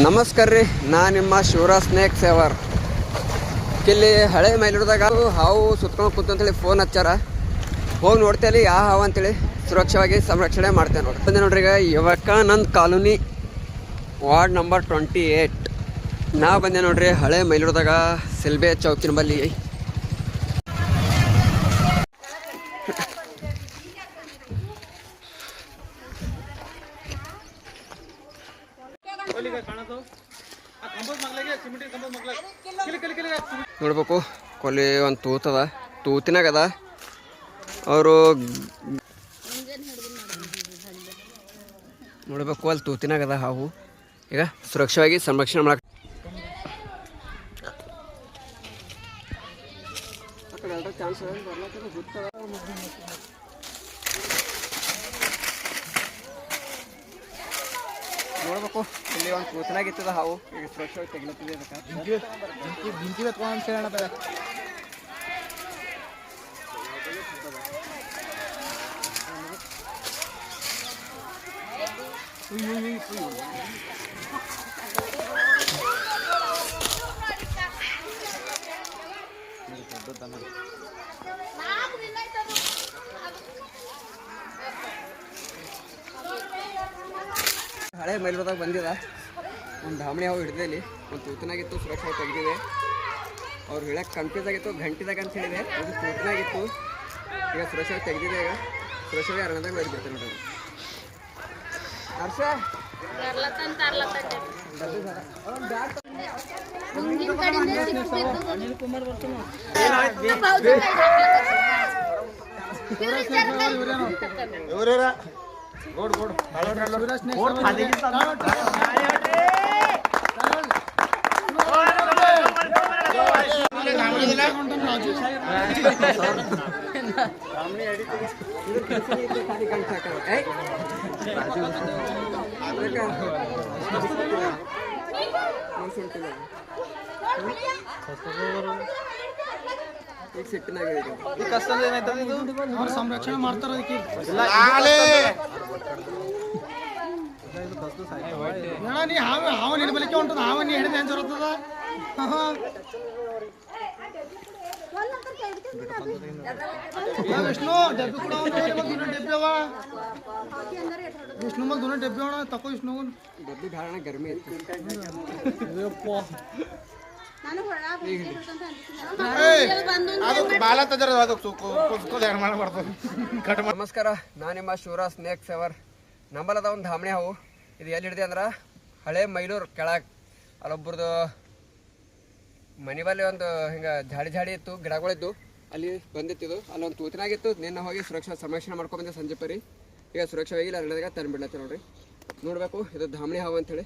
ನಮಸ್ಕಾರ ರೀ, ನಾನು ನಿಮ್ಮ ಶಿವರಾಜ್ ಸ್ನೇಕ್ ಸೇವರ್. ಇಲ್ಲಿ ಹಳೆ ಮೈಲೂರದಾಗ ಹಾವು ಸುತ್ಕೊಂಡು ಕೂತಂತೇಳಿ ಫೋನ್ ಹಚ್ಚಾರ. ಹೋಗಿ ನೋಡ್ತೇಲಿ ಯಾವ ಹಾವು ಅಂತೇಳಿ ಸುರಕ್ಷವಾಗಿ ಸಂರಕ್ಷಣೆ ಮಾಡ್ತೇವೆ ನೋಡಿ. ಬಂದೆ ನೋಡ್ರಿ, ಈಗ ವಿವೇಕಾನಂದ ಕಾಲೋನಿ ವಾರ್ಡ್ ನಂಬರ್ 28 ನಾವು ಬಂದೆ ನೋಡ್ರಿ. ಹಳೆ ಮೈಲೂರದಾಗ ಸಿಲ್ಬೆ ಚೌಕಿನ ಬಲ್ಲಿ ನೋಡ್ಬೇಕು. ಕೊಲ್ಲಿ ಒಂದು ತೂತದ, ತೂತಿನಾಗದ. ಅವರು ನೋಡ್ಬೇಕು, ಅಲ್ಲಿ ತೂತಿನಾಗದ ಹಾವು. ಈಗ ಸುರಕ್ಷವಾಗಿ ಸಂರಕ್ಷಣೆ ಮಾಡಕ್ ಚಾನ್ಸ್ ನೋಡ್ಬೇಕು. ಇಲ್ಲಿ ಒಂದು ಕೂತನಾಗಿತ್ತದ ಹಾವು. ಈಗ ಸುರಕ್ಷವಾಗಿ ತೆಗಿಲತ್ತಿದೆ. ಹಳೆ ಮೈಲೂರದಾಗ ಬಂದಿದ ಒಂದು ಧಾಮಣಿ ಹಾವು ಹಿಡಿದೆ. ಇಲ್ಲಿ ಒಂದು ತೂತನಾಗಿತ್ತು, ಸುರಕ್ಷವಾಗಿ ತೆಗೆದಿದೆ. ಅವ್ರು ಹೇಳಕ್ಕೆ ಕನ್ಫ್ಯೂಸ್ ಆಗಿತ್ತು, ಗಂಟಿದಾಗ ಅಂತ ಹೇಳಿದೆ. ಅದು ತೂತನಾಗಿತ್ತು, ಈಗ ಸುರಕ್ಷವಾಗಿ ತೆಗೆದಿದೆ. ಈಗ ಸುರಕ್ಷವಾಗಿ ಅರಣದಾಗ ಹೋಗ್ಬಿಡ್ತೇನೆ ನೋಡ್ರಿ. ಹರ್ಷ ಸಂರಕ್ಷಣೆ ಮಾಡ್ತಾರ. ನೀ ಹಾವ ನಿಡ್ಬಲಿಕ್ಕೆ ಉಂಟದ. ಹಾವ ನೀ ಹಿಡಿದ ಏನ್ ಜರುತ್ತದ. ವಿಷ್ಣು ಡಬ್ಬಿ ಕೂಡ ಡಬ್ಬಿ ಅವ. ವಿಷ್ಣು ಮಗ ದುನ ಡಬ್ಬಿ ಅವ. ತಕೋ ವಿಷ್ಣು ಡಬ್ಬಿ ಧಾರಣ ಗರ್ಮಿ ಐತಿ. ನಮಸ್ಕಾರ, ನಾನು ನಿಮ್ಮ ಶಿವರಾಜ್ ಸ್ನೇಕ್ ಸೇವರ್. ನಂಬಲ್ಲದ ಒಂದು ಧಾಮಣಿ ಹಾವು. ಇದು ಎಲ್ಲಿ ಹಿಡಿದೆ ಅಂದ್ರೆ ಹಳೆ ಮೈಲೂರು ಕೆಳಗೆ. ಅಲ್ಲೊಬ್ಬರದು ಮನೆ ಬಲ್ಲಿ ಒಂದು ಹಿಂಗೆ ಜಾಡಿ ಇತ್ತು, ಗಿಡಗಳಿದ್ದು. ಅಲ್ಲಿ ಬಂದಿತ್ತಿದು. ಅಲ್ಲೊಂದು ತೂತಿನಾಗಿತ್ತು. ನಿನ್ನ ಹೋಗಿ ಸುರಕ್ಷಾ ಸಂರಕ್ಷಣೆ ಮಾಡ್ಕೊಂಡ್ಬಂದೆ ಸಂಜೆ ಪರಿ. ಈಗ ಸುರಕ್ಷವಾಗಿ ಇಲ್ಲ ಅರಣ್ಯದಾಗ ತಂದುಬಿಡ್ಲತ್ತೆ ನೋಡ್ರಿ. ನೋಡ್ಬೇಕು, ಇದು ಧಾಮಣಿ ಹಾವು ಅಂತೇಳಿ.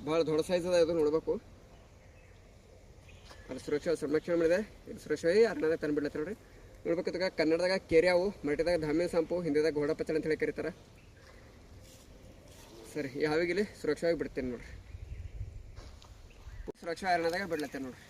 ಭಾಳ ದೊಡ್ಡ ಸೈಜ್ ಅದ ಇದು. ನೋಡ್ಬೇಕು, ಅಲ್ಲಿ ಸುರಕ್ಷಾ ಸಂರಕ್ಷಣೆ ಮಾಡಿದೆ. ಇದು ಸುರಕ್ಷವಾಗಿ ಅರಣ್ಯದಾಗ ತಂದುಬಿಡ್ಲತ್ತೆ ನೋಡ್ರಿ. ನೋಡ್ಬೇಕು, ಇದಕ್ಕೆ ಕನ್ನಡದಾಗ ಕೇರಿ ಹಾವು, ಮರಾಠಿದಾಗ ಧಾಮಿ ಸಂಪು, ಹಿಂದಿದಾಗ ಘೋಡ ಪಚ್ಚಳ ಅಂತ ಹೇಳಿ ಕರೀತಾರೆ. ಸರಿ, ಈ ಹಾವಿಗಿಲ್ಲಿ ಸುರಕ್ಷವಾಗಿ ಬಿಡ್ತೇನೆ ನೋಡ್ರಿ. ಸುರಕ್ಷಾ ಅರಣ್ಯದಾಗ ಬಿಡ್ಲತ್ತೇನೆ ನೋಡ್ರಿ.